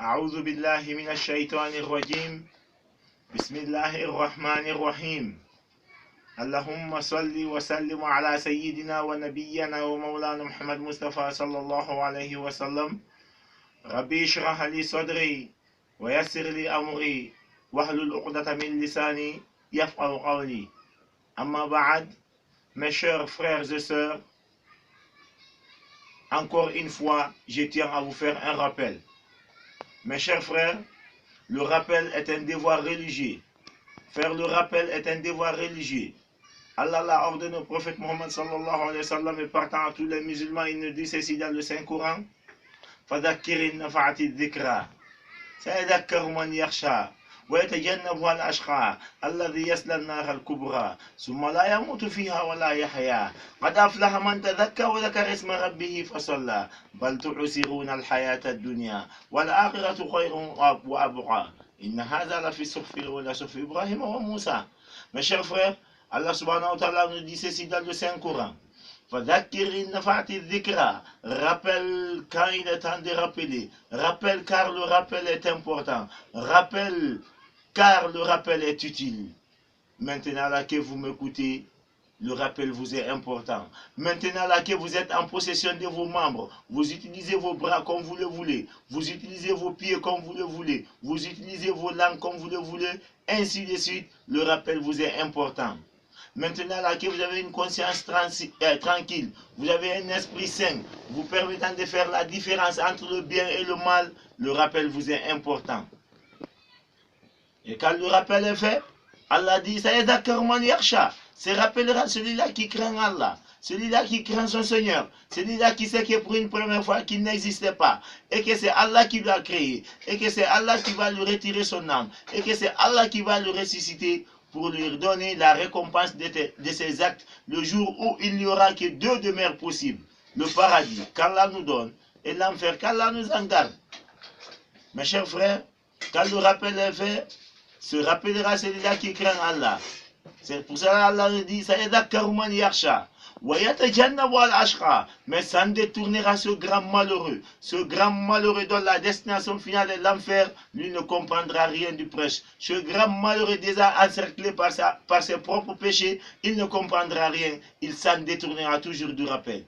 أعوذ بالله من الشيطان الرجيم. بسم الله الرحمن الرحيم. اللهم صل وسلم على سيدنا ونبينا ومولانا محمد مصطفى صلى الله عليه وسلم. ربي اشرح لي صدري ويسر لي أمري واحلل عقدة من لساني يفقهوا قولي. أما بعد, mes chers frères et sœurs, encore une fois, je tiens à vous faire un rappel. Mes chers frères, le rappel est un devoir religieux. Faire le rappel est un devoir religieux. Allah l'a ordonné au prophète Mohammed sallallahu alayhi wa sallam et partant à tous les musulmans, il nous dit ceci dans le Saint-Coran. فَذَكِّرِ النَّفَعَةِ الذِّكْرَى سَيَذَكَّرُ مَنْ يَخْشَى ويتجنبها الأشقى الذي يصلى النار الكبرى ثم لا يموت فيها ولا يحيا قد أفلح من تذكر وذكر اسم ربه فصلى بل تؤثرون الحياة الدنيا والآخرة خير وأبقى إن هذا لفي الصحف الأولى صحف إبراهيم وموسى. Mes chers frères, Allah subhanahu wa ta'ala nous dit ceci dans le Saint-Coran. Rappelle quand il est temps de rappeler. Rappelle car le rappel est important. Rappelle car le rappel est utile. Maintenant là que vous m'écoutez, le rappel vous est important. Maintenant là que vous êtes en possession de vos membres, vous utilisez vos bras comme vous le voulez, vous utilisez vos pieds comme vous le voulez, vous utilisez vos langues comme vous le voulez, ainsi de suite, le rappel vous est important. Maintenant là que vous avez une conscience tranquille, vous avez un esprit sain, vous permettant de faire la différence entre le bien et le mal, le rappel vous est important. Et quand le rappel est fait, Allah dit, se rappellera celui-là qui craint Allah, celui-là qui craint son Seigneur, celui-là qui sait que pour une première fois qu'il n'existait pas, et que c'est Allah qui l'a créé, et que c'est Allah qui va lui retirer son âme, et que c'est Allah qui va le ressusciter pour lui donner la récompense de ses actes le jour où il n'y aura que deux demeures possibles, le paradis qu'Allah nous donne et l'enfer qu'Allah nous en garde. Mes chers frères, quand le rappel est fait, se rappellera celui-là qui craint Allah. C'est pour ça Allah nous dit, mais ça ne détournera ce grand malheureux dont la destination finale est l'enfer, lui ne comprendra rien du prêche. Ce grand malheureux déjà encerclé par ses propres péchés, il ne comprendra rien, il s'en détournera toujours du rappel.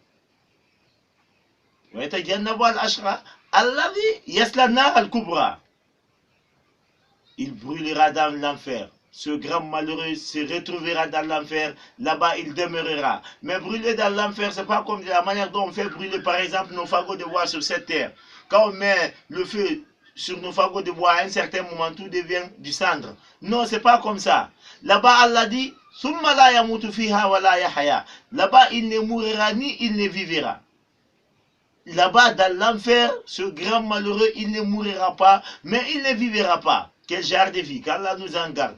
Il brûlera dans l'enfer. Ce grand malheureux se retrouvera dans l'enfer, là-bas il demeurera. Mais brûler dans l'enfer, ce n'est pas comme de la manière dont on fait brûler par exemple nos fagots de bois sur cette terre. Quand on met le feu sur nos fagots de bois, à un certain moment, tout devient du cendre. Non, ce n'est pas comme ça. Là-bas, Allah dit, là-bas, il ne mourra ni il ne vivra. Là-bas, dans l'enfer, ce grand malheureux, il ne mourra pas, mais il ne vivra pas. Quel genre de vie, qu'Allah nous en garde.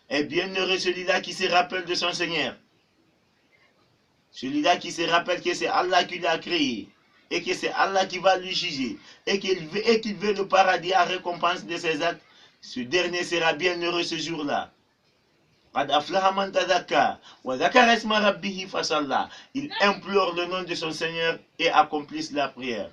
Et bienheureux celui-là qui se rappelle de son Seigneur. Celui-là qui se rappelle que c'est Allah qui l'a créé et que c'est Allah qui va lui juger et qu'il veut le paradis en récompense de ses actes. Ce dernier sera bienheureux ce jour-là. Il implore le nom de son Seigneur et accomplisse la prière.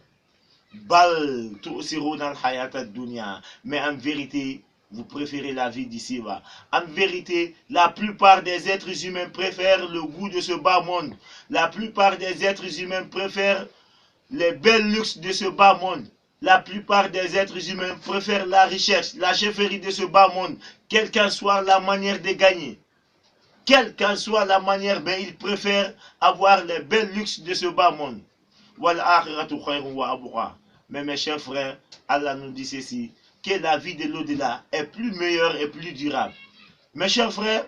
Mais en vérité, vous préférez la vie d'ici-bas. En vérité, la plupart des êtres humains préfèrent le goût de ce bas monde. La plupart des êtres humains préfèrent les belles luxes de ce bas monde. La plupart des êtres humains préfèrent la richesse, la chefferie de ce bas monde, quelle qu'en soit la manière de gagner. Quelle qu'en soit la manière, ben, ils préfèrent avoir les belles luxes de ce bas monde. Mais mes chers frères, Allah nous dit ceci, que la vie de l'au-delà est plus meilleure et plus durable. Mes chers frères,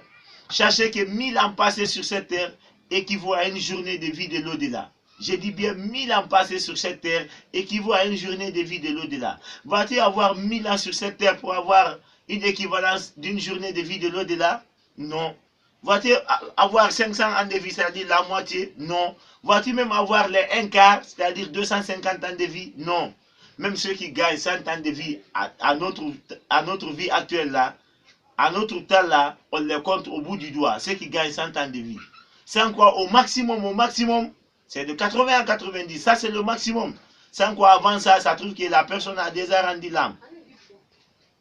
sachez que 1000 ans passés sur cette terre équivaut à une journée de vie de l'au-delà. Je dis bien 1000 ans passés sur cette terre équivaut à une journée de vie de l'au-delà. Vas-tu avoir 1000 ans sur cette terre pour avoir une équivalence d'une journée de vie de l'au-delà? Non. Vas-tu avoir 500 ans de vie, c'est-à-dire la moitié? Non. Vas-tu même avoir les 1/4, c'est-à-dire 250 ans de vie? Non. Même ceux qui gagnent 100 ans de vie à notre vie actuelle là, à notre temps là, on les compte au bout du doigt, ceux qui gagnent 100 ans de vie. Sans quoi, au maximum, c'est de 80 à 90. Ça, c'est le maximum. Sans quoi, avant ça, ça trouve que la personne a déjà rendu l'âme.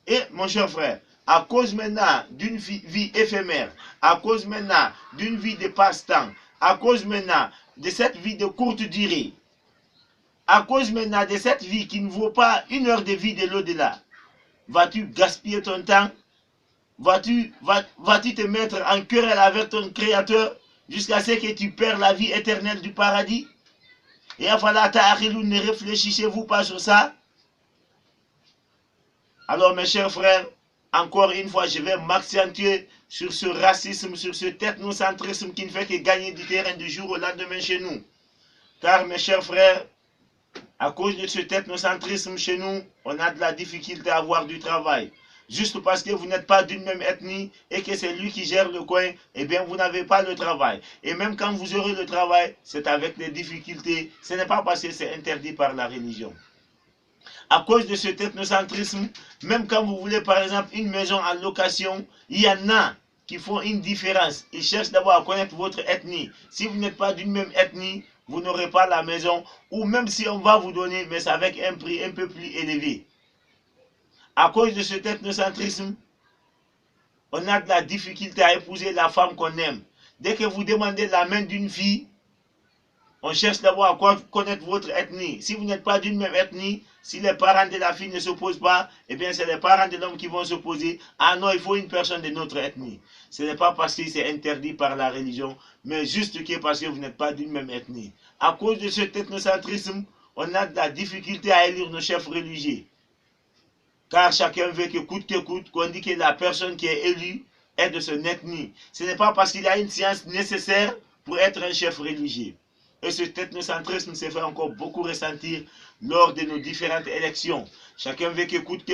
Et, mon cher frère, à cause maintenant d'une vie éphémère, à cause maintenant d'une vie de passe-temps, à cause maintenant de cette vie de courte durée, à cause maintenant de cette vie qui ne vaut pas 1 heure de vie de l'au-delà, vas-tu gaspiller ton temps? Vas-tu te mettre en querelle avec ton Créateur jusqu'à ce que tu perds la vie éternelle du paradis? Et afala ta'akhilun, ne réfléchissez-vous pas sur ça? Alors mes chers frères, encore une fois, je vais m'accentuer sur ce racisme, sur ce technocentrisme qui ne fait que gagner du terrain du jour au lendemain chez nous. Car mes chers frères, à cause de ce technocentrisme chez nous, on a de la difficulté à avoir du travail. Juste parce que vous n'êtes pas d'une même ethnie et que c'est lui qui gère le coin, eh bien vous n'avez pas le travail. Et même quand vous aurez le travail, c'est avec des difficultés. Ce n'est pas parce que c'est interdit par la religion. À cause de ce technocentrisme, même quand vous voulez par exemple une maison en location, il y en a qui font une différence. Ils cherchent d'abord à connaître votre ethnie. Si vous n'êtes pas d'une même ethnie, vous n'aurez pas la maison. Ou même si on va vous donner, mais c'est avec un prix un peu plus élevé. À cause de ce technocentrisme, on a de la difficulté à épouser la femme qu'on aime. Dès que vous demandez la main d'une fille, on cherche d'abord à connaître votre ethnie. Si vous n'êtes pas d'une même ethnie, si les parents de la fille ne s'opposent pas, eh bien c'est les parents de l'homme qui vont s'opposer. Ah non, il faut une personne de notre ethnie. Ce n'est pas parce que c'est interdit par la religion, mais juste parce que vous n'êtes pas d'une même ethnie. À cause de ce technocentrisme, on a de la difficulté à élire nos chefs religieux. Car chacun veut que coûte que coûte, qu'on dit que la personne qui est élue est de son ethnie. Ce n'est pas parce qu'il a une science nécessaire pour être un chef religieux. Et ce technocentrisme se fait encore beaucoup ressentir lors de nos différentes élections. Chacun veut que coûte,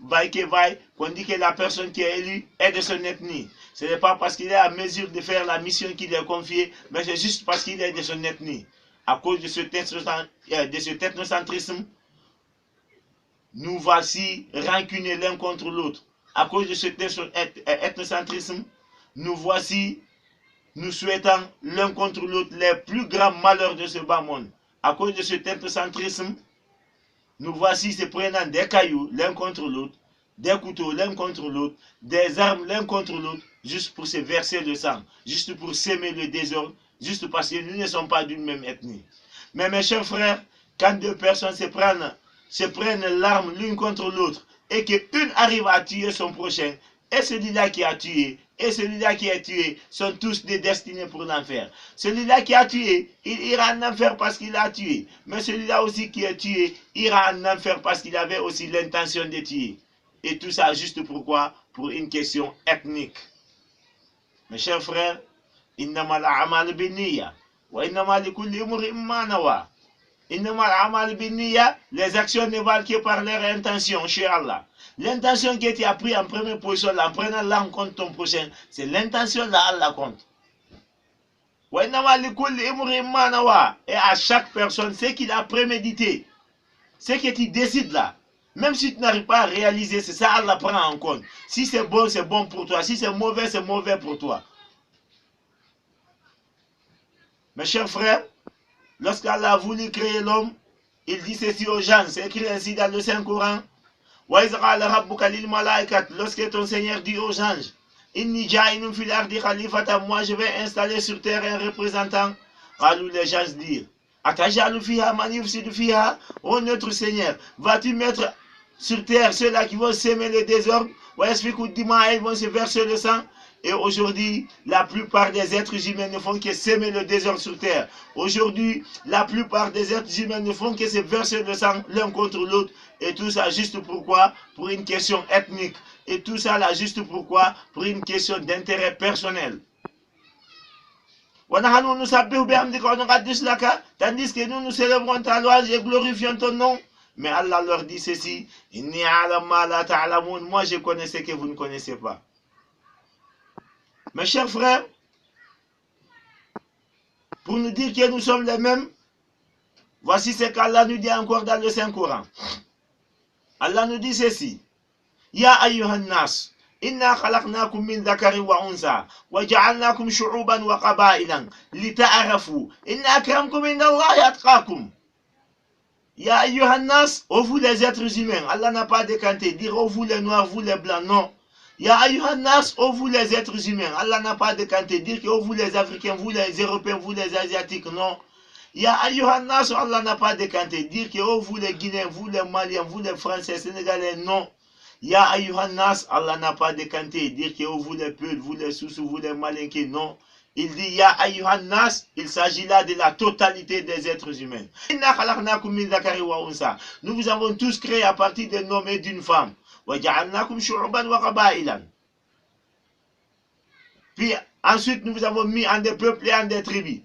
vaille que vaille, qu'on dit que la personne qui est élue est de son ethnie. Ce n'est pas parce qu'il est à mesure de faire la mission qui lui est confiée, mais c'est juste parce qu'il est de son ethnie. À cause de ce technocentrisme, nous voici rancunés l'un contre l'autre. À cause de ce ethnocentrisme, nous souhaitant l'un contre l'autre les plus grands malheurs de ce bas monde. À cause de ce ethnocentrisme, nous voici se prenant des cailloux l'un contre l'autre, des couteaux l'un contre l'autre, des armes l'un contre l'autre, juste pour se verser le sang, juste pour s'aimer le désordre, juste parce que nous ne sommes pas d'une même ethnie. Mais mes chers frères, quand deux personnes se prennent l'arme l'une contre l'autre et qu'une arrive à tuer son prochain, et celui-là qui a tué et celui-là qui est tué sont tous des destinés pour l'enfer. Celui-là qui a tué, il ira en enfer parce qu'il a tué. Mais celui-là aussi qui est tué ira en enfer parce qu'il avait aussi l'intention de tuer. Et tout ça juste pourquoi? Pour une question ethnique. Mes chers frères, innama al-a'mal binniya wa innama likulli imri'in ma nawa. Les actions ne valent que par leur intention chez Allah. L'intention que tu as pris en première position, en prenant là en compte ton prochain, c'est l'intention là Allah compte. Et à chaque personne, ce qu'il a prémédité, ce que tu décides là, même si tu n'arrives pas à réaliser, c'est ça Allah prend en compte. Si c'est bon pour toi. Si c'est mauvais pour toi. Mes chers frères, lorsqu'Allah a voulu créer l'homme, il dit ceci aux gens, c'est écrit ainsi dans le Saint-Coran. Lorsque ton Seigneur dit aux anges, moi je vais installer sur terre un représentant. Alors les gens disent, oh notre Seigneur, vas-tu mettre sur terre ceux-là qui vont s'aimer le désordre, ils vont se verser le sang. Et aujourd'hui, la plupart des êtres humains ne font que s'aimer le désordre sur terre. Aujourd'hui, la plupart des êtres humains ne font que se verser le sang l'un contre l'autre. Et tout ça juste pourquoi? Pour une question ethnique. Et tout ça là juste pourquoi? Pour une question d'intérêt personnel. Tandis que nous célébrons ta louange et glorifions ton nom. Mais Allah leur dit ceci, moi je connais ce que vous ne connaissez pas. Mes chers frères, pour nous dire que nous sommes les mêmes, voici ce qu'Allah nous dit encore dans le Saint-Coran. Allah nous dit ceci. Ya ayyuhan nas, إنا خلقناكم من ذكر وأنثى وجعلناكم شعوبا وقبائلا لتعرفوا إن أكرمكم عند الله أتقاكم. Ya Ayyuhannas, oh vous les êtres humains. Allah n'a pas décanté, dire oh vous les noirs, vous les blancs, non. Ya Ayyuhannas, oh vous les êtres humains. Allah n'a pas décanté, dire que oh vous les Africains, vous les Européens, vous les Asiatiques, non. Ya Ayyuhannas, Allah n'a pas décanté, dire que oh vous les Guinéens, vous les Maliens, vous les Français, Sénégalais, non. Ya Ayyuhannas, Allah n'a pas décanté, dire que oh vous les Peuls, vous les Soussous, vous les Malinqués, non. Il dit Ya Ayyuhannas, il s'agit là de la totalité des êtres humains. Nous vous avons tous créés à partir d'un homme et d'une femme. Puis ensuite nous vous avons mis en des peuples et en des tribus.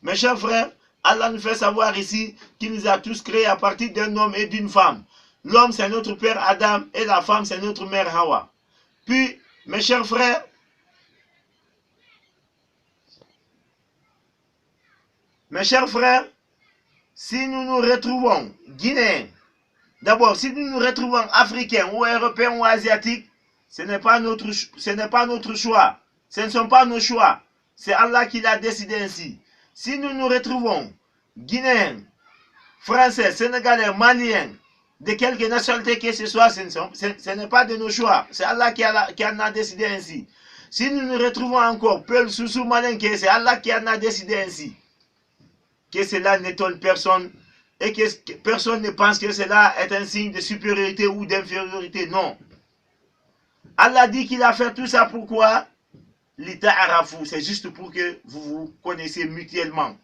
Mes chers frères, Allah nous fait savoir ici qu'il nous a tous créés à partir d'un homme et d'une femme. L'homme c'est notre père Adam et la femme c'est notre mère Hawa. Puis mes chers frères, si nous nous retrouvons Guinéens, d'abord, si nous nous retrouvons Africains ou Européens ou Asiatiques, ce n'est pas notre choix. Ce ne sont pas nos choix. C'est Allah qui l'a décidé ainsi. Si nous nous retrouvons Guinéens, Français, Sénégalais, Maliens, de quelque nationalité que ce soit, ce n'est pas de nos choix. C'est Allah qui en a décidé ainsi. Si nous nous retrouvons encore Peul, Soussou, Malinké, c'est Allah qui en a décidé ainsi. Que cela n'étonne personne et que personne ne pense que cela est un signe de supériorité ou d'infériorité. Non. Allah dit qu'il a fait tout ça pourquoi? Lita'arafu, c'est juste pour que vous vous connaissiez mutuellement.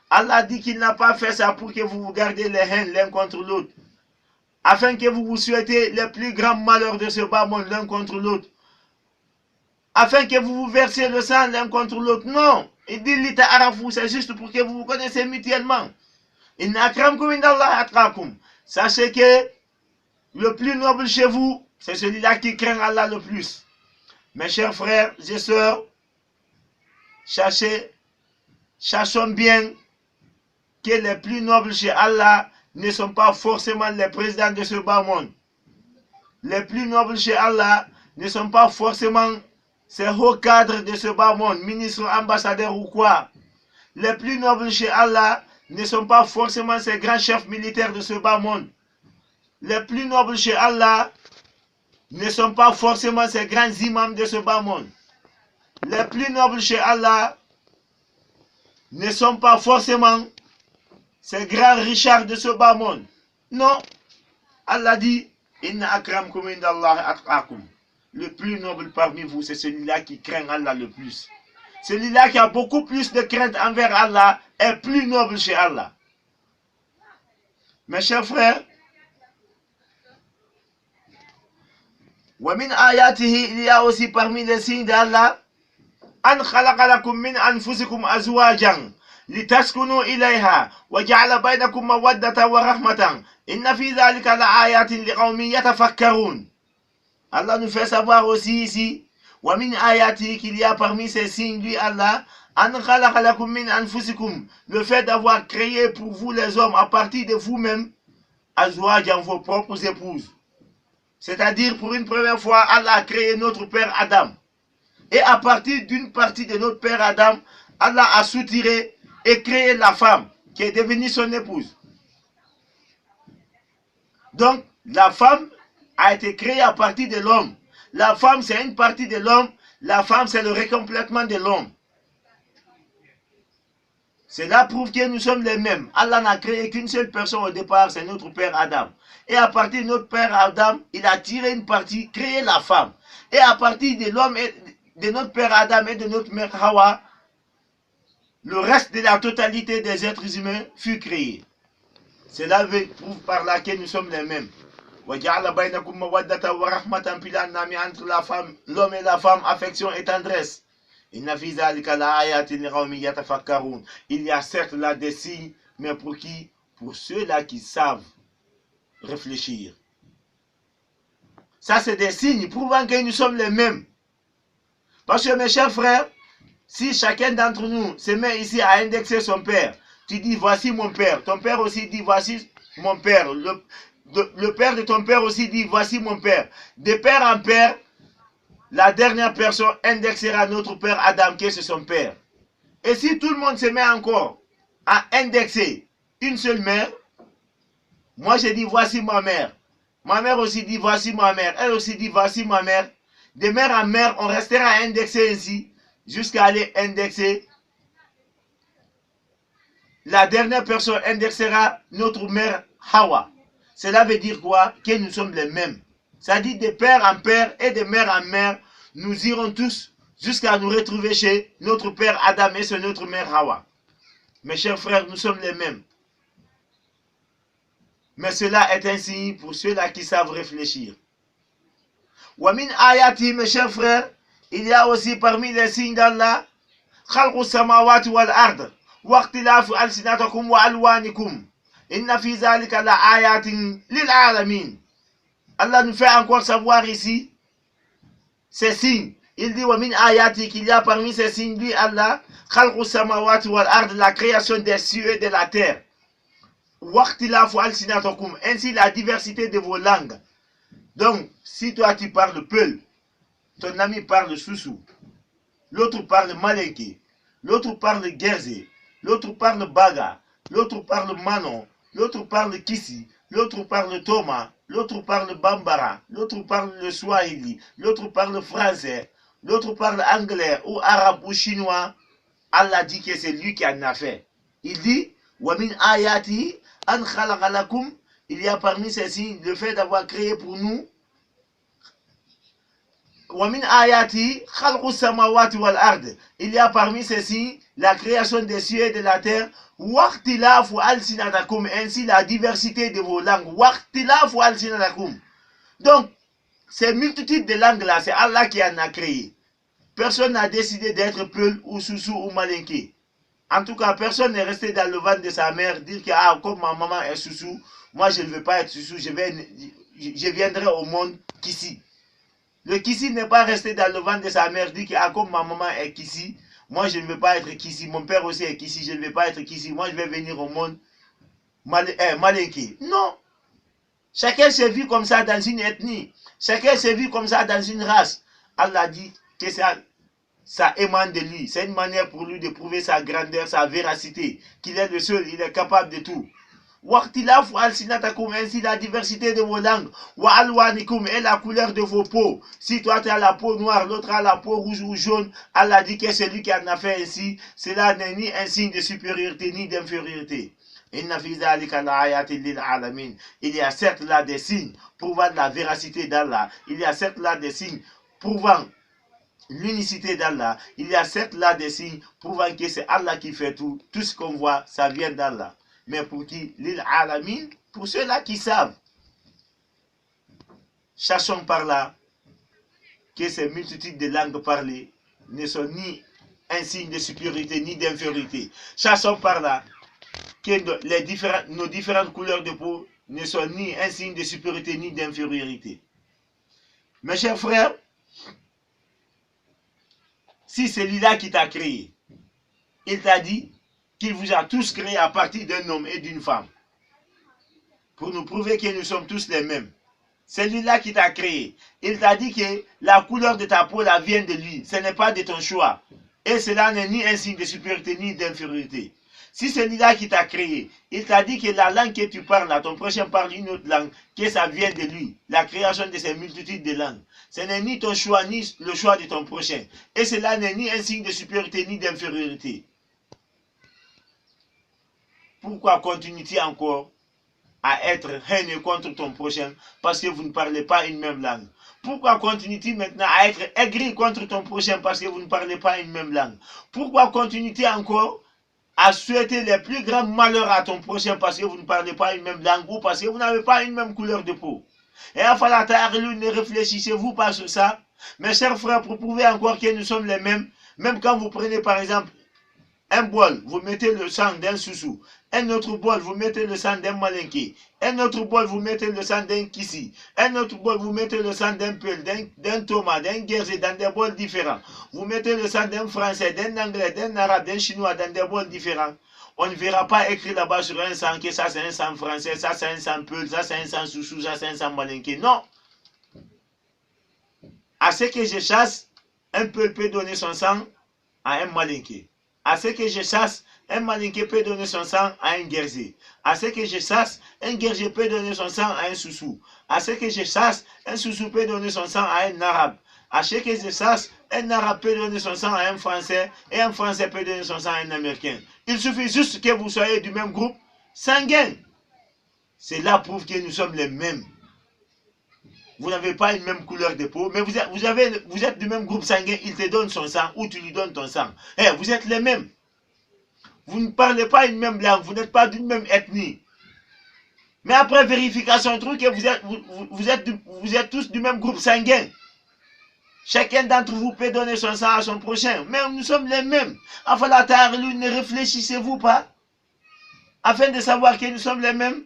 Allah dit qu'il n'a pas fait ça pour que vous vous gardez les haines l'un contre l'autre, afin que vous vous souhaitez les plus grands malheurs de ce bas monde l'un contre l'autre, afin que vous vous versiez le sang l'un contre l'autre. Non. Il dit lita'arafu, c'est juste pour que vous vous connaissez mutuellement. Inna akramkum indallahi atqakum. Sachez que le plus noble chez vous, c'est celui-là qui craint Allah le plus. Mes chers frères et sœurs, cherchons bien que les plus nobles chez Allah ne sont pas forcément les présidents de ce bas monde. Les plus nobles chez Allah ne sont pas forcément ces hauts cadres de ce bas monde, ministres, ambassadeurs ou quoi. Les plus nobles chez Allah ne sont pas forcément ces grands chefs militaires de ce bas monde. Les plus nobles chez Allah ne sont pas forcément ces grands imams de ce bas monde. Les plus nobles chez Allah ne sont pas forcément ces grands richards de ce bas monde. Non. Allah dit Inna akramkum indallahi atqakum. Le plus noble parmi vous, c'est celui-là qui craint Allah le plus. Celui-là qui a beaucoup plus de crainte envers Allah est plus noble chez Allah. Mes chers frères, وَمِنْ آيَاتِهِ, il y a aussi parmi les signes d'Allah, أَنْ خَلَقَ لَكُم مِّنْ أَنفُسِكُمْ أَزْوَاجًا لِتَسْكُنُوا إِلَيْهَا وَجَعَلَ بَيْنَكُم مَّوَدَّةً وَرَحْمَةً إِنَّ فِي ذَلِكَ لَآيَاتٍ لِقَوْمٍ يَتَفَكَّرُونَ. Allah nous fait savoir aussi ici, وَمِنْ آيَاتِهِ, qu'il y a parmi ces signes, lui Allah, أَنْ خَلَقَ لَكُم مِّنْ أَنفُسِكُمْ, le fait d'avoir créé pour vous les hommes à partir de vous-même, أزواجًا, vos propres épouses. C'est-à-dire, pour une première fois, Allah a créé notre père Adam. Et à partir d'une partie de notre père Adam, Allah a soutiré et créé la femme qui est devenue son épouse. Donc, la femme a été créée à partir de l'homme. La femme, c'est une partie de l'homme. La femme, c'est le récomplètement de l'homme. Cela prouve que nous sommes les mêmes. Allah n'a créé qu'une seule personne au départ, c'est notre père Adam. Et à partir de notre père Adam, il a tiré une partie, créé la femme. Et à partir de l'homme, de notre père Adam et de notre mère Hawa, le reste de la totalité des êtres humains fut créé. Cela prouve par là que nous sommes les mêmes. Puis là, on a mis entre l'homme et la femme affection et tendresse. Il y a certes là des signes, mais pour qui? Pour ceux-là qui savent réfléchir. Ça, c'est des signes prouvant que nous sommes les mêmes. Parce que mes chers frères, si chacun d'entre nous se met ici à indexer son père, tu dis voici mon père, ton père aussi dit voici mon père, le père de ton père aussi dit voici mon père. De père en père, la dernière personne indexera notre père Adam, qui est son père. Et si tout le monde se met encore à indexer une seule mère, moi je dis voici ma mère. Ma mère aussi dit voici ma mère. Elle aussi dit voici ma mère. De mère en mère, on restera à indexer ainsi jusqu'à aller indexer. La dernière personne indexera notre mère Hawa. Cela veut dire quoi? Que nous sommes les mêmes. Ça dit de père en père et de mère en mère, nous irons tous jusqu'à nous retrouver chez notre père Adam et c'est notre mère Hawa. Mes chers frères, nous sommes les mêmes. Mais cela est un signe pour ceux-là qui savent réfléchir. Wamin ayati, mes chers frères, il y a aussi parmi les signes d'Allah, khalqu samawati wal ard, wa ikhtilafu alsinatakum wa alwanikum. Inna fi zalika la ayatin lil alamin. Allah nous fait encore savoir ici ces signes. Il dit Wamin ayati, qu'il y a parmi ces signes, lui Allah, khalqu samawati wal ard, la création des cieux et de la terre. Ainsi la diversité de vos langues. Donc, si toi tu parles Peul, ton ami parle Soussou, l'autre parle Malenke, l'autre parle Guerze, l'autre parle Baga, l'autre parle Manon, l'autre parle Kissi, l'autre parle Thomas, l'autre parle Bambara, l'autre parle le Swahili, l'autre parle français, l'autre parle anglais ou arabe ou chinois. Allah dit que c'est lui qui en a fait. Il dit, Wamin ayati an khalaqalakum, il y a parmi ces signes le fait d'avoir créé pour nous. Wamin ayati khalqu samawati wal ard, il y a parmi ces signes la création des cieux et de la terre. Waqtilafu alsinatakum, ainsi la diversité de vos langues. Waqtilafu alsinatakum. Donc, ces multitudes de langues là, c'est Allah qui en a créé. Personne n'a décidé d'être Peul ou Soussou ou Malinké. En tout cas, personne n'est resté dans le ventre de sa mère dire que ah, comme ma maman est Soussou, moi je ne veux pas être Soussou, je viendrai au monde Kissi. Le Kissi n'est pas resté dans le ventre de sa mère dire que ah, comme ma maman est Kissi, moi je ne veux pas être Kissi, mon père aussi est Kissi, je ne veux pas être Kissi, moi je vais venir au monde Malinké. Non. Chacun s'est vu comme ça dans une ethnie, chacun s'est vu comme ça dans une race. Allah dit que ça émane de lui. C'est une manière pour lui de prouver sa grandeur, sa véracité, qu'il est le seul, il est capable de tout. Waqtilafu alsinatakum, ainsi la diversité de vos langues. Wa alwanikum, et la couleur de vos peaux. Si toi tu as la peau noire, l'autre a la peau rouge ou jaune, Allah dit que c'est lui qui en a fait ainsi. Cela n'est ni un signe de supériorité ni d'infériorité. Inna fi zalika la ayatin lil alamin. Il y a certes là des signes prouvant la véracité d'Allah. Il y a certes là des signes prouvant l'unicité d'Allah. Il y a certes là des signes prouvant que c'est Allah qui fait tout. Tout ce qu'on voit, ça vient d'Allah. Mais pour qui? Lil alamin, pour ceux-là qui savent. Cherchons par là que ces multitudes de langues parlées ne sont ni un signe de supériorité ni d'infériorité. Cherchons par là que nos différentes couleurs de peau ne sont ni un signe de supériorité ni d'infériorité. Mes chers frères, si c'est celui-là qui t'a créé, il t'a dit qu'il vous a tous créés à partir d'un homme et d'une femme, pour nous prouver que nous sommes tous les mêmes. C'est lui-là qui t'a créé. Il t'a dit que la couleur de ta peau là vient de lui. Ce n'est pas de ton choix. Et cela n'est ni un signe de supériorité ni d'infériorité. Si c'est lui-là qui t'a créé, il t'a dit que la langue que tu parles là, ton prochain parle une autre langue, que ça vient de lui. La création de ces multitudes de langues. Ce n'est ni ton choix, ni le choix de ton prochain. Et cela n'est ni un signe de supériorité, ni d'infériorité. Pourquoi continues-tu encore à être haineux contre ton prochain parce que vous ne parlez pas une même langue? Pourquoi continues-tu maintenant à être aigri contre ton prochain parce que vous ne parlez pas une même langue? Pourquoi continues-tu encore à souhaiter les plus grands malheurs à ton prochain parce que vous ne parlez pas une même langue ou parce que vous n'avez pas une même couleur de peau? Et enfin, ne réfléchissez-vous pas sur ça? Mes chers frères, pour prouver encore que nous sommes les mêmes, même quand vous prenez par exemple un bol, vous mettez le sang d'un Soussou. Un autre bol, vous mettez le sang d'un Malinké. Un autre bol, vous mettez le sang d'un Kissi. Un autre bol, vous mettez le sang d'un Peul, d'un Thomas, d'un Guerze, dans des bols différents. Vous mettez le sang d'un Français, d'un Anglais, d'un Arabe, d'un Chinois, dans des bols différents. On ne verra pas écrit là-bas sur un sang que ça c'est un sang français, ça c'est un sang Peul, ça c'est un sang Soussou, ça c'est un sang Malinké. Non. À ce que je chasse, un peuple peut donner son sang à un malinqué. À ce que je chasse, un malinqué peut donner son sang à un guerrier. À ce que je chasse, un guerrier peut donner son sang à un soussou. À ce que je chasse, un soussou peut donner son sang à un arabe. À ce que je chasse, un arabe peut donner son sang à un français et un français peut donner son sang à un américain. Il suffit juste que vous soyez du même groupe sanguin. Cela prouve que nous sommes les mêmes. Vous n'avez pas une même couleur de peau, mais vous êtes du même groupe sanguin, il te donne son sang ou tu lui donnes ton sang. Vous êtes les mêmes. Vous ne parlez pas une même langue, vous n'êtes pas d'une même ethnie. Mais après vérification, truc, vous êtes tous du même groupe sanguin. Chacun d'entre vous peut donner son sang à son prochain, mais nous sommes les mêmes. Enfin, la terre, ne réfléchissez-vous pas afin de savoir que nous sommes les mêmes.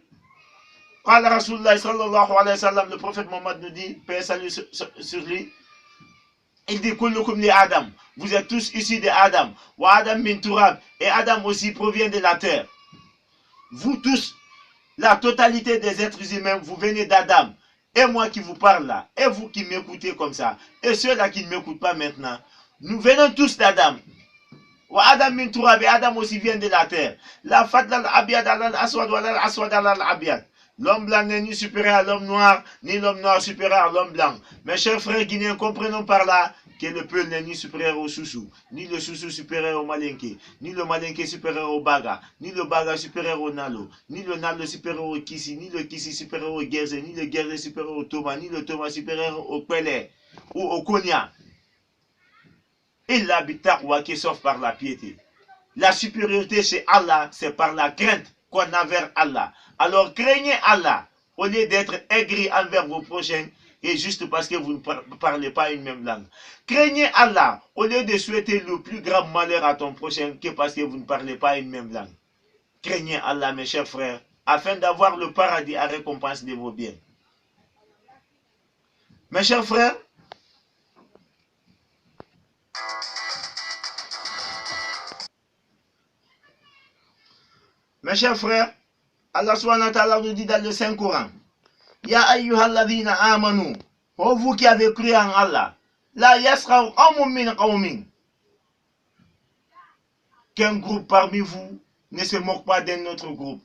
Le prophète Mohammed nous dit, paix et salut sur lui, il dit kullukum li Adam, vous êtes tous issus de Adam, wa Adam min turab, et Adam aussi provient de la terre. Vous tous, la totalité des êtres humains, vous venez d'Adam. Et moi qui vous parle là, et vous qui m'écoutez comme ça, et ceux-là qui ne m'écoutent pas maintenant, nous venons tous d'Adam. Wa Adam min turab, et Adam aussi vient de la terre. La fadla al-abiyad al-aswad wa al-aswad al-abiyad. L'homme blanc n'est ni supérieur à l'homme noir, ni l'homme noir supérieur à l'homme blanc. Mes chers frères guinéens, comprenons par là que le peuple n'est ni supérieur au soussou, ni le soussou supérieur au malinké, ni le malinké supérieur au baga, ni le baga supérieur au nalo, ni le nalo supérieur au kissi, ni le kissi supérieur au guerze, ni le guerze supérieur au toma, ni le toma supérieur au pelé ou au konya. Il l'habite qui sauf par la piété. La supériorité chez Allah, c'est par la crainte qu'on a vers Allah. Alors craignez Allah au lieu d'être aigri envers vos prochains et juste parce que vous ne parlez pas une même langue. Craignez Allah au lieu de souhaiter le plus grand malheur à ton prochain que parce que vous ne parlez pas une même langue. Craignez Allah, mes chers frères, afin d'avoir le paradis à récompense de vos biens. Mes chers frères, Allah subhanahu wa ta'ala nous dit dans le Saint-Coran, Ya ayyuhalladhina amanu, ô vous qui avez cru en Allah, la yasraw qawmun min qawmin, qu'un groupe parmi vous ne se moque pas d'un autre groupe.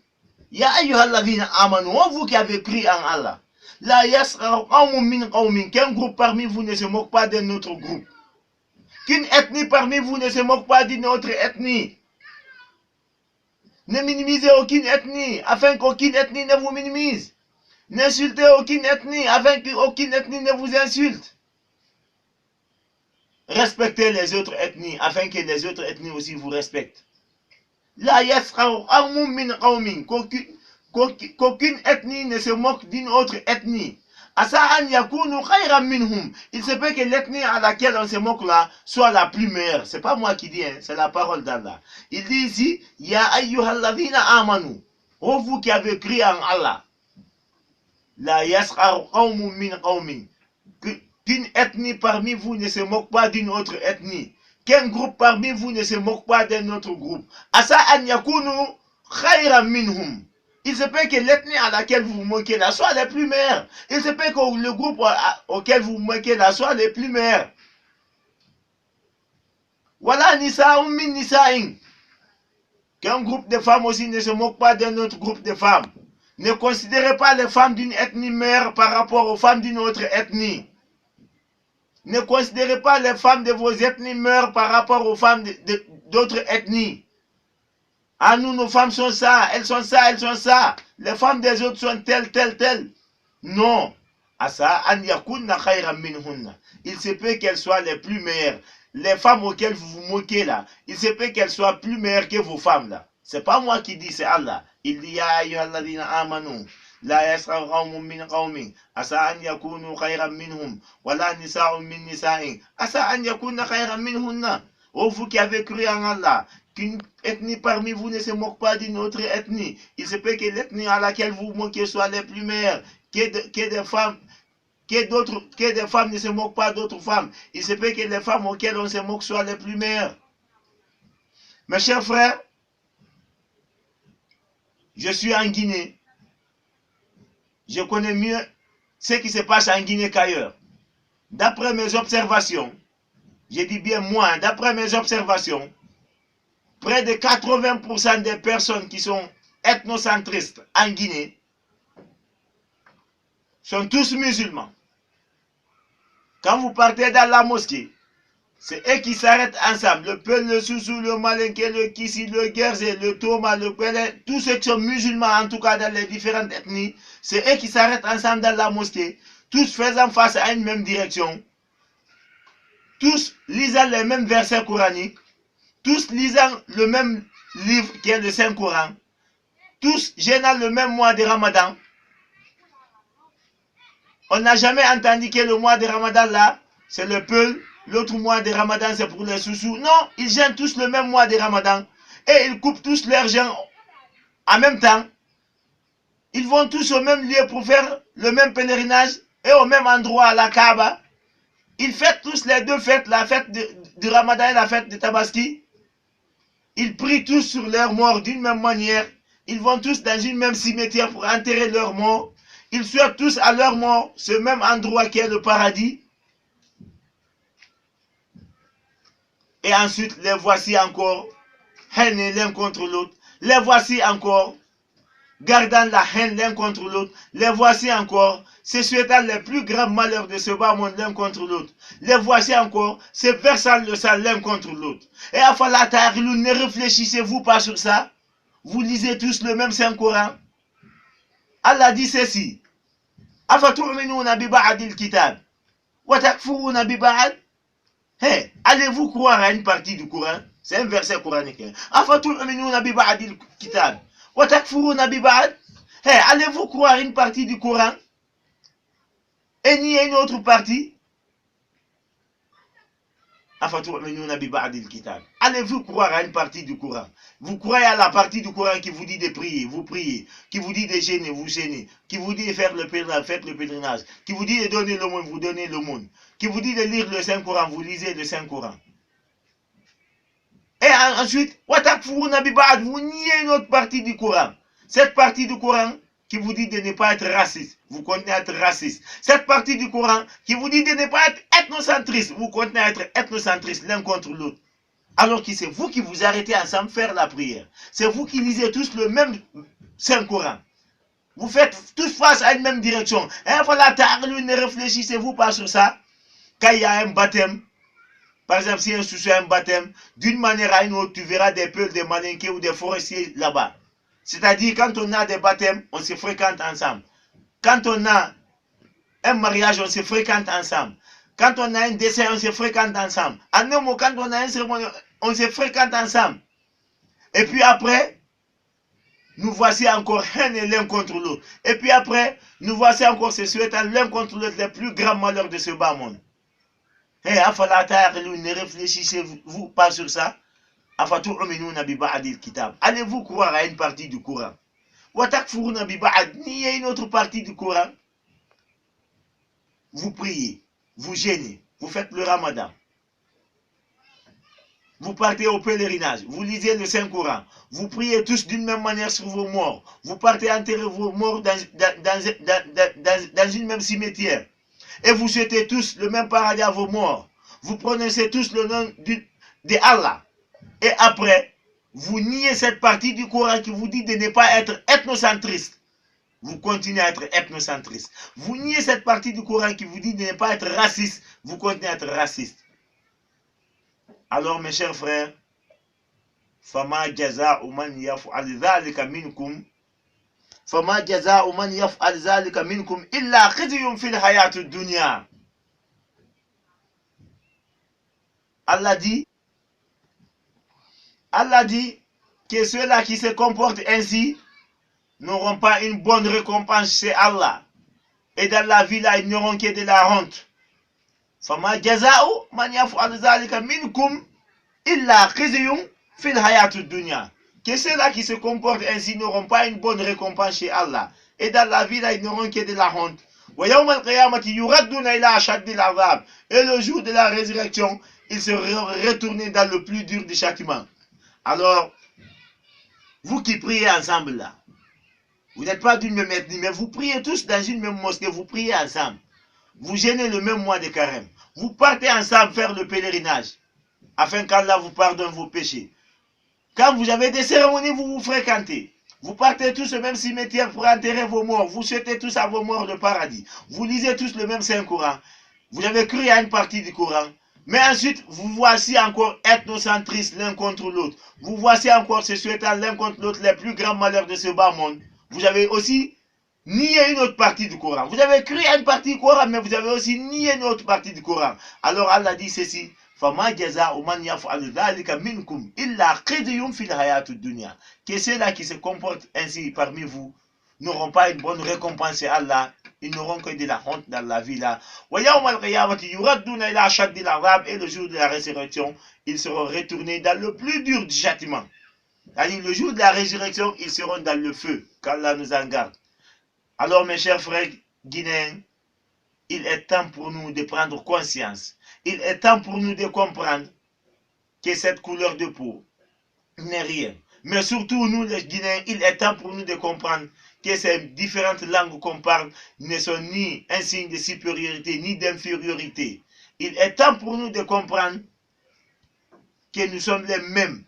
Ya ayyuhalladhina amanu, ô vous qui avez cru en Allah, la yasraw qawmun min qawmin, qu'un groupe parmi vous ne se moque pas d'un autre groupe. Qu'une ethnie parmi vous ne se moque pas d'une autre ethnie. Ne minimisez aucune ethnie, afin qu'aucune ethnie ne vous minimise. N'insultez aucune ethnie, afin qu'aucune ethnie ne vous insulte. Respectez les autres ethnies, afin que les autres ethnies aussi vous respectent. La yasraw qawmun min qawmin, qu'aucune ethnie ne se moque d'une autre ethnie. Asa an yakunu khayran minhum. Il se peut que l'ethnie à laquelle on se moque là soit la plus meilleure. C'est pas moi qui dis, hein, c'est la parole d'Allah. Il dit ici, Ya ayyuhalladhina amanu, ô vous qui avez cru en Allah, la yasraw qawmun min qawmin, qu'une ethnie parmi vous ne se moque pas d'une autre ethnie, qu'un groupe parmi vous ne se moque pas d'un autre groupe. Asa an yakunu khayran minhum. Il se peut que l'ethnie à laquelle vous vous moquez là soit les plus meilleures. Il se peut que le groupe auquel vous vous moquez là soit les plus meilleurs. Voilà nisa'un min nisa'in. Qu'un groupe de femmes aussi ne se moque pas d'un autre groupe de femmes. Ne considérez pas les femmes d'une ethnie meilleure par rapport aux femmes d'une autre ethnie. Ne considérez pas les femmes de vos ethnies meilleures par rapport aux femmes d'autres ethnies. Ah, nous, nos femmes sont ça, elles sont ça, elles sont ça. Les femmes des autres sont telles, telles, telles. Non. Asa an yakunna khayran minhunna. Il se peut qu'elles soient les plus meilleures. Les femmes auxquelles vous vous moquez là, il se peut qu'elles soient plus meilleures que vos femmes là. C'est pas moi qui dis, c'est Allah. Il dit Ya ayyuhalladhina amanu, la yasraw qawmun min qawmin, asa an yakunu khayran minhum, wala nisa'un min nisa'in, asa an yakunna khayran minhunna. Oh, vous qui avez cru en Allah, qu'une ethnie parmi vous ne se moque pas d'une autre ethnie. Il se peut que l'ethnie à laquelle vous vous moquez soit les plus meilleures, que des femmes ne se moquent pas d'autres femmes. Il se peut que les femmes auxquelles on se moque soient les plus meilleures. Mes chers frères, je suis en Guinée. Je connais mieux ce qui se passe en Guinée qu'ailleurs. d'après mes observations, j'ai dit bien moi, d'après mes observations, près de 80% des personnes qui sont ethnocentristes en Guinée sont tous musulmans. Quand vous partez dans la mosquée, c'est eux qui s'arrêtent ensemble. Le Peul, le Soussou, le Malinké, le Kissi, le Guerzé, le Toma, le Pelé, tous ceux qui sont musulmans, en tout cas dans les différentes ethnies, c'est eux qui s'arrêtent ensemble dans la mosquée, tous faisant face à une même direction, tous lisant les mêmes versets coraniques, tous lisant le même livre qui est le Saint-Coran, tous gênant le même mois de Ramadan. On n'a jamais entendu que le mois de Ramadan là, c'est le Peul. L'autre mois de Ramadan, c'est pour les Soussous. Non, ils gênent tous le même mois de Ramadan. Et ils coupent tous leurs jeûnes en même temps. Ils vont tous au même lieu pour faire le même pèlerinage et au même endroit à la Kaaba. Ils fêtent tous les deux fêtes, la fête du Ramadan et la fête de Tabaski. Ils prient tous sur leurs morts d'une même manière. Ils vont tous dans une même cimetière pour enterrer leurs morts. Ils souhaitent tous à leur mort ce même endroit qui est le paradis. Et ensuite, les voici encore, haineux l'un contre l'autre. Les voici encore, gardant la haine l'un contre l'autre. Les voici encore, se souhaitant les plus grands malheurs de ce bas monde l'un contre l'autre. Les voici encore, se versant le sang l'un contre l'autre. Et à Fala Ta'rilou, ne réfléchissez-vous pas sur ça? Vous lisez tous le même Saint-Coran. Allah dit ceci. Afatu'minuna bi ba'dil kitab wa takfuruna bi ba'd. Hey, allez-vous croire à une partie du Coran? C'est un verset coranique. Afatu'minuna bi ba'dil kitab wa takfuruna bi ba'd. Hey, allez-vous croire à une partie du Coran et nier une autre partie? Afatu'minuna bi ba'dil kitab. Allez-vous croire à une partie du Coran? Vous croyez à la partie du Coran qui vous dit de prier, vous priez. Qui vous dit de gêner, vous gênez. Qui vous dit de faire le pèlerinage, faites le pèlerinage. Qui vous dit de donner le monde, vous donnez le monde. Qui vous dit de lire le Saint-Coran, vous lisez le Saint-Coran. Et ensuite, vous niez une autre partie du Coran. Cette partie du Coran qui vous dit de ne pas être raciste, vous continuez à être raciste. Cette partie du Coran qui vous dit de ne pas être ethnocentriste, vous continuez à être ethnocentriste l'un contre l'autre. Alors que c'est vous qui vous arrêtez ensemble faire la prière. C'est vous qui lisez tous le même Saint-Coran. Vous faites tous face à une même direction. Et voilà, ne réfléchissez-vous pas sur ça. Quand il y a un baptême, par exemple, si un souci a un baptême, d'une manière à une autre, tu verras des peuls, des malinqués ou des forestiers là-bas. C'est-à-dire, quand on a des baptêmes, on se fréquente ensemble. Quand on a un mariage, on se fréquente ensemble. Quand on a un décès, on se fréquente ensemble. En un mot, quand on a un cérémonie, on se fréquente ensemble. Et puis après, nous voici encore haineux l'un contre l'autre. Et puis après, nous voici encore se souhaitant l'un contre l'autre les plus grands malheurs de ce bas monde. Hey, ne réfléchissez-vous pas sur ça? Allez-vous croire à une partie du Coran? Niez une autre partie du Coran. Vous priez, vous gênez, vous faites le Ramadan. Vous partez au pèlerinage, vous lisez le Saint-Coran, vous priez tous d'une même manière sur vos morts, vous partez enterrer vos morts dans une même cimetière, et vous souhaitez tous le même paradis à vos morts, vous prononcez tous le nom de Allah, et après, vous niez cette partie du Coran qui vous dit de ne pas être ethnocentriste. Vous continuez à être ethnocentriste. Vous niez cette partie du Coran qui vous dit de ne pas être raciste. Vous continuez à être raciste. Alors, mes chers frères, فَمَا جَزَاءُ مَنْ يَفْعَلْ ذَلِكَ مِنْكُمْ فَمَا جَزَاءُ مَنْ يَفْعَلْ ذَلِكَ مِنْكُمْ إِلَّا خِزْيٌ فِي الْحَيَاةِ الدُّنْيَا. Allah dit que ceux-là qui se comportent ainsi n'auront pas une bonne récompense chez Allah. Et dans la vie là, ils n'auront que de la honte. فَمَا جَزَاءُ مَنْ يَفْعَلْ ذَلِكَ مِنْكُمْ إِلَّا خِزْيٌ فِي الْحَيَاةِ الدُّنْيَا. Que ceux-là qui se comportent ainsi n'auront pas une bonne récompense chez Allah. Et dans la vie là, ils n'auront que de la honte. وَيَوْمَ الْقِيَامَةِ يُرَدُّونَ إِلَىٰ أَشَدِّ الْعَذَابِ. Et le jour de la résurrection, ils seront retournés dans le plus dur des châtiments. Alors, vous qui priez ensemble là, vous n'êtes pas d'une même ethnie, mais vous priez tous dans une même mosquée, vous priez ensemble. vous gênez le même mois de carême. Vous partez ensemble faire le pèlerinage, afin qu'Allah vous pardonne vos péchés. Quand vous avez des cérémonies, vous vous fréquentez. Vous partez tous au même cimetière pour enterrer vos morts. Vous souhaitez tous à vos morts le paradis. Vous lisez tous le même Saint-Coran. Vous avez cru à une partie du Coran. Mais ensuite, vous voici encore ethnocentristes l'un contre l'autre. Vous voici encore se souhaitant l'un contre l'autre les plus grands malheurs de ce bas monde. Vous avez aussi nié une autre partie du Coran. Vous avez cru à une partie du Coran, mais vous avez aussi nié une autre partie du Coran. Alors Allah dit ceci. Que ceux-là qui se comportent ainsi parmi vous n'auront pas une bonne récompense à Allah. Ils n'auront que de la honte dans la vie là. Et le jour de la résurrection, ils seront retournés dans le plus dur du châtiment. C'est-à-dire le jour de la résurrection, ils seront dans le feu, qu'Allah nous en garde. Alors mes chers frères guinéens, il est temps pour nous de prendre conscience. Il est temps pour nous de comprendre que cette couleur de peau n'est rien. Mais surtout nous les Guinéens, il est temps pour nous de comprendre que ces différentes langues qu'on parle ne sont ni un signe de supériorité ni d'infériorité. Il est temps pour nous de comprendre que nous sommes les mêmes.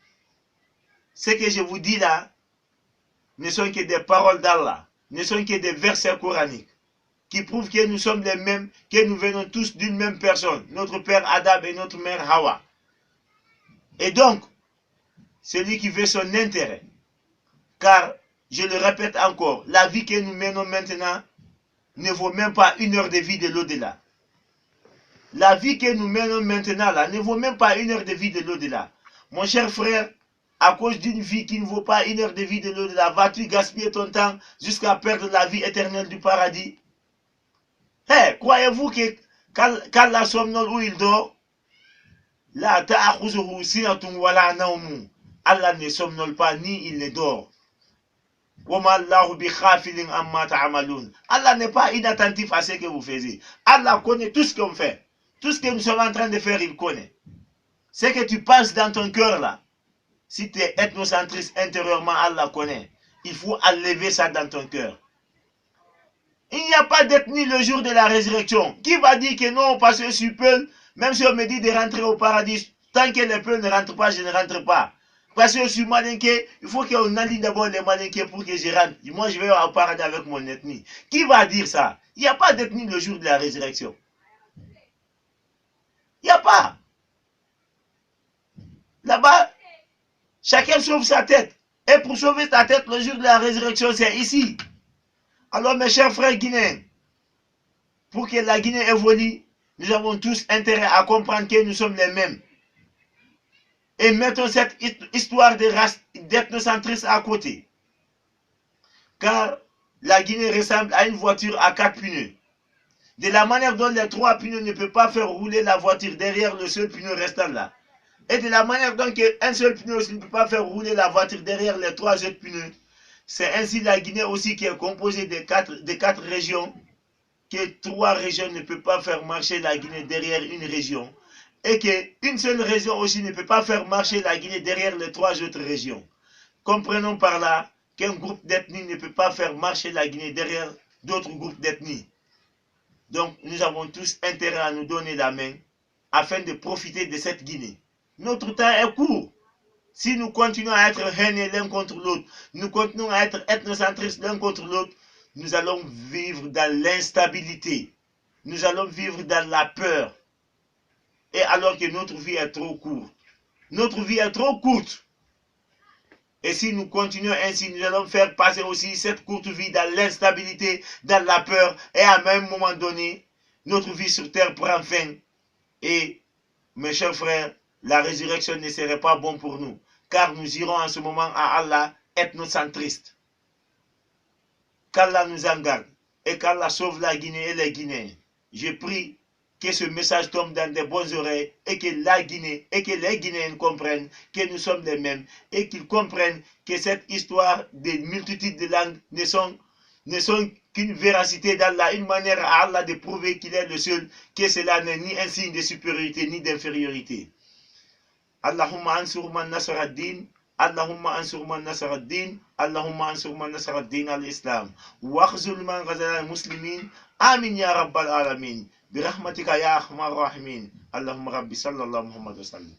Ce que je vous dis là ne sont que des paroles d'Allah, ne sont que des versets coraniques qui prouvent que nous sommes les mêmes, que nous venons tous d'une même personne, notre père Adam et notre mère Hawa. Et donc, celui qui veut son intérêt, car, je le répète encore, la vie que nous menons maintenant ne vaut même pas 1 heure de vie de l'au-delà. La vie que nous menons maintenant là ne vaut même pas 1 heure de vie de l'au-delà. Mon cher frère, à cause d'une vie qui ne vaut pas 1 heure de vie de l'au-delà, vas-tu gaspiller ton temps jusqu'à perdre la vie éternelle du paradis? Hey, croyez-vous que quand la somnole où il dort, la ta'akhuzuhu sinatun wala nawmun, Allah ne somnole pas ni il ne dort. Allah n'est pas inattentif à ce que vous faites. Allah connaît tout ce qu'on fait. Tout ce que nous sommes en train de faire, il connaît. Ce que tu penses dans ton cœur là, si tu es ethnocentriste intérieurement, Allah connaît. Il faut enlever ça dans ton cœur. Il n'y a pas d'ethnie le jour de la résurrection. Qui va dire que non, parce que je suis Peul, même si on me dit de rentrer au paradis, tant que les Peuls ne rentrent pas, je ne rentre pas. Parce que je suis malinqué, il faut qu'on aligne d'abord les malinqués pour que je rentre. Moi, je vais au paradis avec mon ethnie. Qui va dire ça? Il n'y a pas d'ethnie le jour de la résurrection. Il n'y a pas. Là-bas, chacun sauve sa tête. Et pour sauver ta tête, le jour de la résurrection, c'est ici. Alors, mes chers frères guinéens, pour que la Guinée évolue, nous avons tous intérêt à comprendre que nous sommes les mêmes. Et mettons cette histoire de race d'ethnocentrisme à côté. Car la Guinée ressemble à une voiture à 4 pneus. De la manière dont les 3 pneus ne peuvent pas faire rouler la voiture derrière le seul pneu restant là. Et de la manière dont un seul pneu aussi ne peut pas faire rouler la voiture derrière les 3 autres pneus. C'est ainsi la Guinée aussi qui est composée de 4 régions. Que 3 régions ne peuvent pas faire marcher la Guinée derrière une région. Et qu'une seule région aussi ne peut pas faire marcher la Guinée derrière les 3 autres régions. Comprenons par là qu'un groupe d'ethnies ne peut pas faire marcher la Guinée derrière d'autres groupes d'ethnies. Donc nous avons tous intérêt à nous donner la main afin de profiter de cette Guinée. Notre temps est court. Si nous continuons à être haineux l'un contre l'autre, nous continuons à être ethnocentristes l'un contre l'autre, nous allons vivre dans l'instabilité. Nous allons vivre dans la peur. Et alors que notre vie est trop courte. Notre vie est trop courte. Et si nous continuons ainsi, nous allons faire passer aussi cette courte vie dans l'instabilité, dans la peur. Et à un moment donné, notre vie sur terre prend fin. Et, mes chers frères, la résurrection ne serait pas bon pour nous. Car nous irons en ce moment à Allah ethnocentriste. Qu'Allah nous en garde. Et qu'Allah sauve la Guinée et les Guinéens. Je prie que ce message tombe dans de bonnes oreilles et que la Guinée et que les Guinéens comprennent que nous sommes les mêmes et qu'ils comprennent que cette histoire des multitudes de langues ne sont qu'une véracité d'Allah, une manière à Allah de prouver qu'il est le seul, que cela n'est ni un signe de supériorité ni d'infériorité. Allahumma ansur man nasara ad-din, Allahumma ansur man nasara ad-din, Allahumma ansur man nasara ad-din al-Islam, wa khzul man ghazala al-muslimin, amin ya rabbal alamin. برحمتك يا أرحم الراحمين. اللهم ربي صلى الله محمد وسلم.